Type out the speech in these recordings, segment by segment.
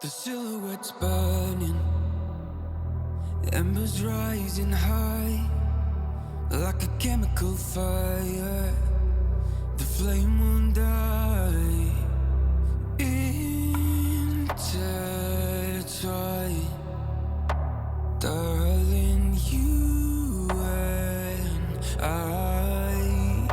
The silhouette's burning, the embers rising high, like a chemical fire. The flame won't die. Intertwine, darling, you and I.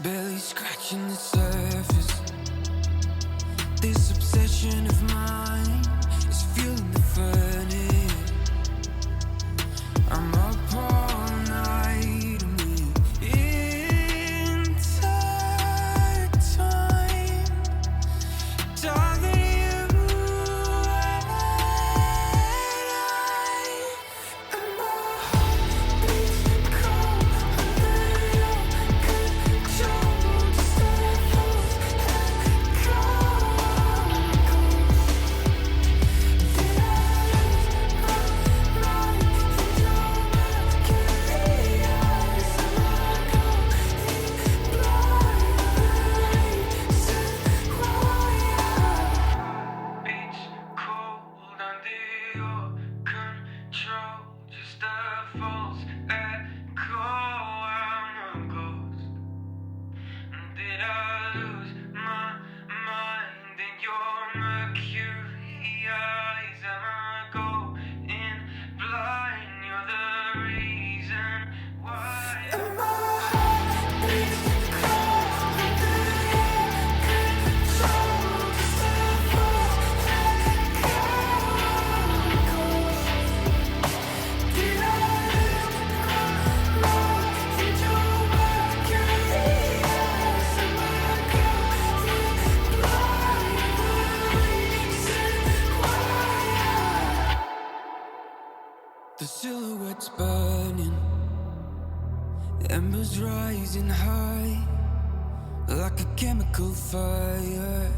Barely scratching the surface. This obsession of mine is fueling the furnace. I'm up all night and we intertwine. Darling, you and I. And my heart beats cold under your control. Just let those Did I lose my mind in your mercury eyes? Am I going blind? Said why? Beats cold under your control. Just a false echo. I'm a ghost. Did I lose my mind in your mercury eyes? Am I going blind? You're the reason why. And my heart beats cold under your control. Just a false echo. Did I lose my mind in your mercury eyes? Am I going blind? The silhouette's burning, the embers rising high, like a chemical fire.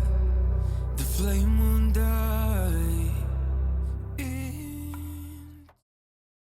The flame won't die.